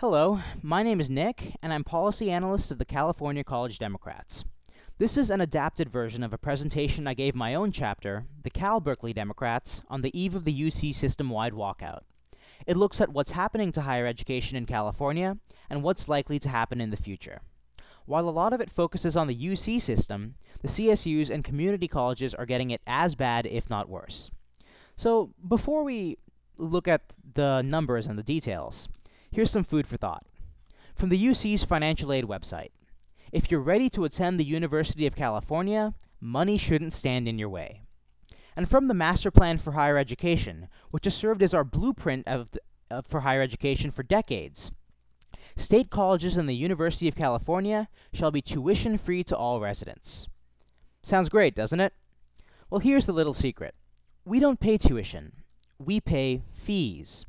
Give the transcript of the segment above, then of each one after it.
Hello, my name is Nick, and I'm Policy Analyst of the California College Democrats. This is an adapted version of a presentation I gave my own chapter, the Cal Berkeley Democrats, on the eve of the UC system-wide walkout. It looks at what's happening to higher education in California and what's likely to happen in the future. While a lot of it focuses on the UC system, the CSUs and community colleges are getting it as bad, if not worse. So, before we look at the numbers and the details, here's some food for thought. From the UC's financial aid website, if you're ready to attend the University of California, money shouldn't stand in your way. And from the Master Plan for Higher Education, which has served as our blueprint for higher education for decades, state colleges and the University of California shall be tuition-free to all residents. Sounds great, doesn't it? Well, here's the little secret. We don't pay tuition. We pay fees.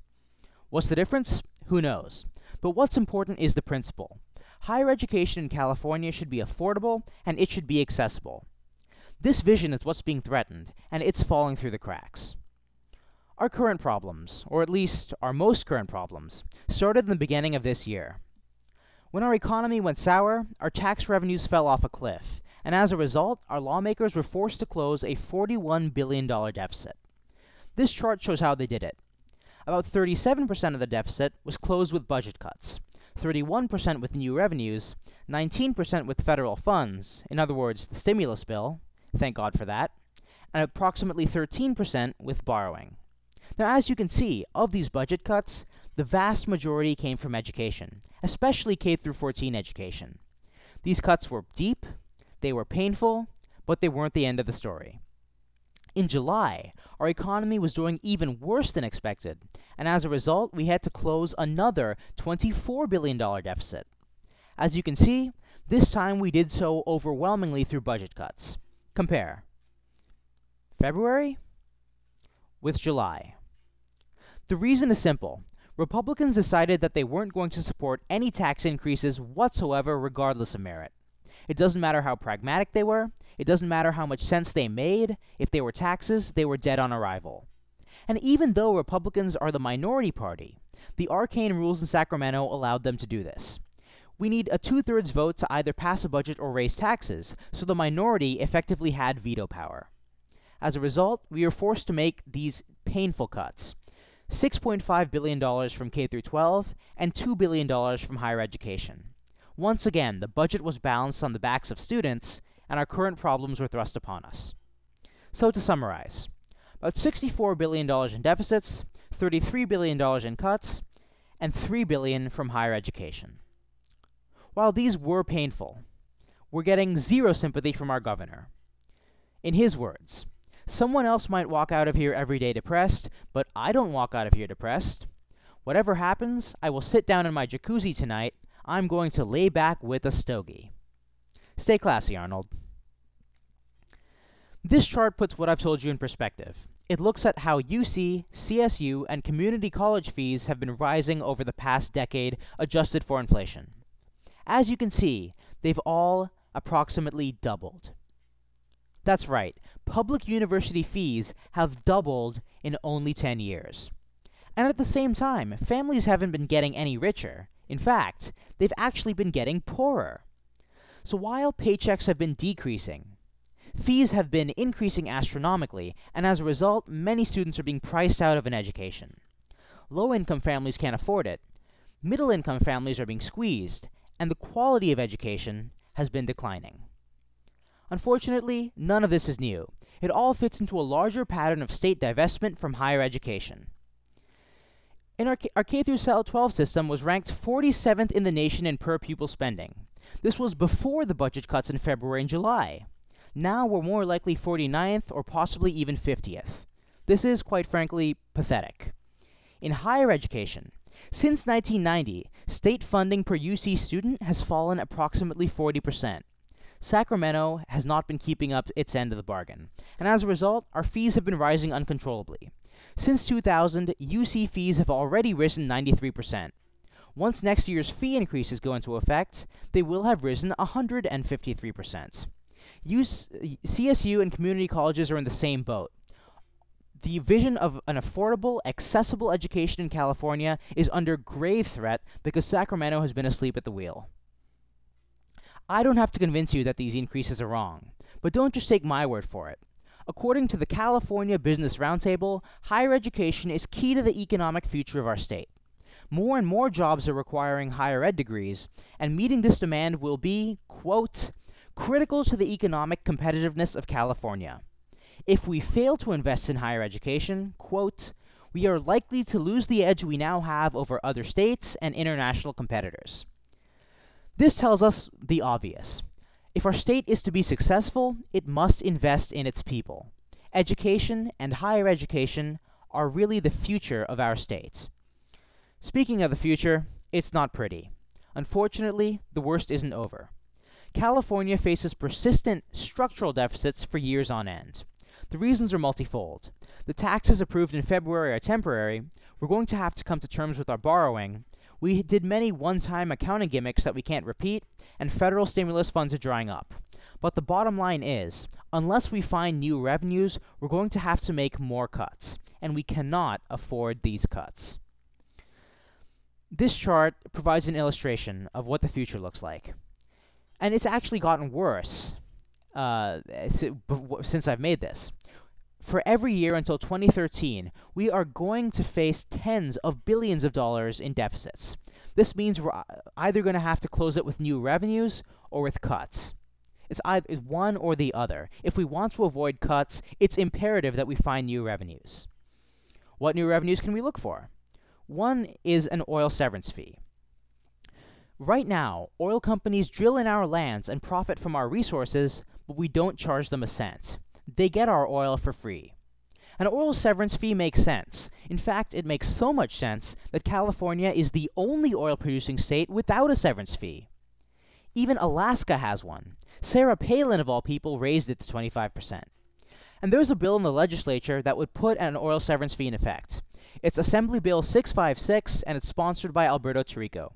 What's the difference? Who knows? But what's important is the principle. Higher education in California should be affordable, and it should be accessible. This vision is what's being threatened, and it's falling through the cracks. Our current problems, or at least our most current problems, started in the beginning of this year. When our economy went sour, our tax revenues fell off a cliff, and as a result, our lawmakers were forced to close a $41 billion deficit. This chart shows how they did it. About 37% of the deficit was closed with budget cuts, 31% with new revenues, 19% with federal funds, in other words, the stimulus bill, thank God for that, and approximately 13% with borrowing. Now, as you can see, of these budget cuts, the vast majority came from education, especially K-14 education. These cuts were deep, they were painful, but they weren't the end of the story. In July, our economy was doing even worse than expected, and as a result, we had to close another $24 billion deficit. As you can see, this time we did so overwhelmingly through budget cuts. Compare February with July. The reason is simple. Republicans decided that they weren't going to support any tax increases whatsoever, regardless of merit. It doesn't matter how pragmatic they were. It doesn't matter how much sense they made. If they were taxes, they were dead on arrival. And even though Republicans are the minority party, the arcane rules in Sacramento allowed them to do this. We need a 2/3 vote to either pass a budget or raise taxes, so the minority effectively had veto power. As a result, we were forced to make these painful cuts. $6.5 billion from K-12 and $2 billion from higher education. Once again, the budget was balanced on the backs of students, and our current problems were thrust upon us. So to summarize, about $64 billion in deficits, $33 billion in cuts, and $3 billion from higher education. While these were painful, we're getting zero sympathy from our governor. In his words, someone else might walk out of here every day depressed, but I don't walk out of here depressed. Whatever happens, I will sit down in my jacuzzi tonight. I'm going to lay back with a stogie. Stay classy, Arnold. This chart puts what I've told you in perspective. It looks at how UC, CSU, and community college fees have been rising over the past decade, adjusted for inflation. As you can see, they've all approximately doubled. That's right, public university fees have doubled in only 10 years. And at the same time, families haven't been getting any richer. In fact, they've actually been getting poorer. So while paychecks have been decreasing, fees have been increasing astronomically, and as a result, many students are being priced out of an education. Low-income families can't afford it, middle-income families are being squeezed, and the quality of education has been declining. Unfortunately, none of this is new. It all fits into a larger pattern of state divestment from higher education. Our K-12 system was ranked 47th in the nation in per-pupil spending. This was before the budget cuts in February and July. Now we're more likely 49th or possibly even 50th. This is, quite frankly, pathetic. In higher education, since 1990, state funding per UC student has fallen approximately 40%. Sacramento has not been keeping up its end of the bargain, and as a result, our fees have been rising uncontrollably. Since 2000, UC fees have already risen 93%. Once next year's fee increases go into effect, they will have risen 153%. CSU and community colleges are in the same boat. The vision of an affordable, accessible education in California is under grave threat because Sacramento has been asleep at the wheel. I don't have to convince you that these increases are wrong, but don't just take my word for it. According to the California Business Roundtable, higher education is key to the economic future of our state. More and more jobs are requiring higher ed degrees, and meeting this demand will be, quote, critical to the economic competitiveness of California. If we fail to invest in higher education, quote, we are likely to lose the edge we now have over other states and international competitors. This tells us the obvious. If our state is to be successful, it must invest in its people. Education and higher education are really the future of our state. Speaking of the future, it's not pretty. Unfortunately, the worst isn't over. California faces persistent structural deficits for years on end. The reasons are multifold. The taxes approved in February are temporary. We're going to have to come to terms with our borrowing. We did many one-time accounting gimmicks that we can't repeat, and federal stimulus funds are drying up. But the bottom line is, unless we find new revenues, we're going to have to make more cuts, and we cannot afford these cuts. This chart provides an illustration of what the future looks like. And it's actually gotten worse since I've made this. For every year until 2013, we are going to face tens of billions of dollars in deficits. This means we're either going to have to close it with new revenues or with cuts. It's either one or the other. If we want to avoid cuts, it's imperative that we find new revenues. What new revenues can we look for? One is an oil severance fee. Right now, oil companies drill in our lands and profit from our resources, but we don't charge them a cent. They get our oil for free. An oil severance fee makes sense. In fact, it makes so much sense that California is the only oil-producing state without a severance fee. Even Alaska has one. Sarah Palin, of all people, raised it to 25%. And there's a bill in the legislature that would put an oil severance fee in effect. It's Assembly Bill 656, and it's sponsored by Alberto Tirico.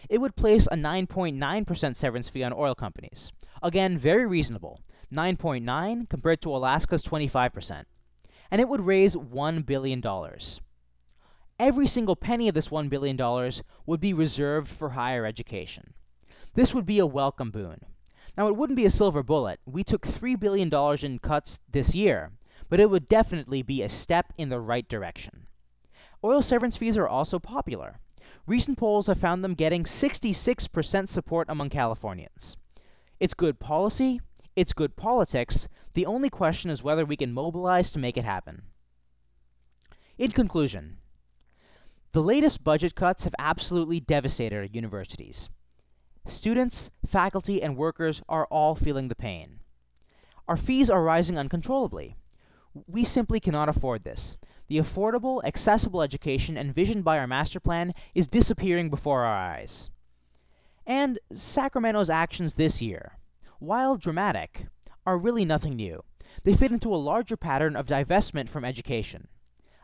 It would place a 9.9% severance fee on oil companies. Again, very reasonable. 9.9 compared to Alaska's 25%. And it would raise $1 billion. Every single penny of this $1 billion would be reserved for higher education. This would be a welcome boon. Now, it wouldn't be a silver bullet. We took $3 billion in cuts this year, but it would definitely be a step in the right direction. Oil severance fees are also popular. Recent polls have found them getting 66% support among Californians. It's good policy, it's good politics. The only question is whether we can mobilize to make it happen. In conclusion, the latest budget cuts have absolutely devastated our universities. Students, faculty, and workers are all feeling the pain. Our fees are rising uncontrollably. We simply cannot afford this. The affordable, accessible education envisioned by our master plan is disappearing before our eyes. And Sacramento's actions this year, while dramatic, are really nothing new. They fit into a larger pattern of divestment from education.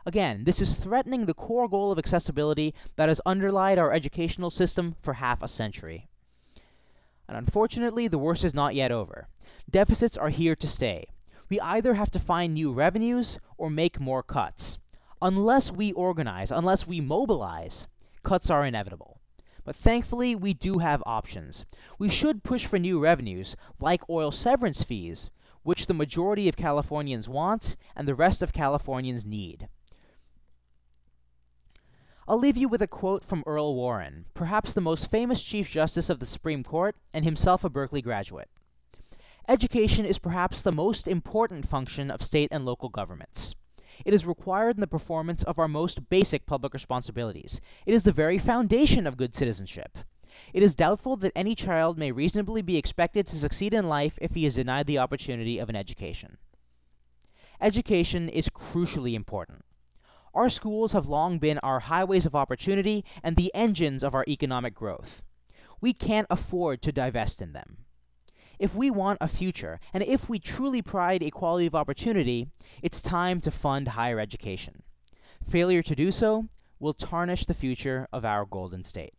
Again, this is threatening the core goal of accessibility that has underlied our educational system for half a century. And unfortunately, the worst is not yet over. Deficits are here to stay. We either have to find new revenues or make more cuts. Unless we organize, unless we mobilize, cuts are inevitable. But thankfully, we do have options. We should push for new revenues, like oil severance fees, which the majority of Californians want and the rest of Californians need. I'll leave you with a quote from Earl Warren, perhaps the most famous Chief Justice of the Supreme Court and himself a Berkeley graduate. Education is perhaps the most important function of state and local governments. It is required in the performance of our most basic public responsibilities. It is the very foundation of good citizenship. It is doubtful that any child may reasonably be expected to succeed in life if he is denied the opportunity of an education. Education is crucially important. Our schools have long been our highways of opportunity and the engines of our economic growth. We can't afford to divest in them. If we want a future, and if we truly pride equality of opportunity, it's time to fund higher education. Failure to do so will tarnish the future of our golden state.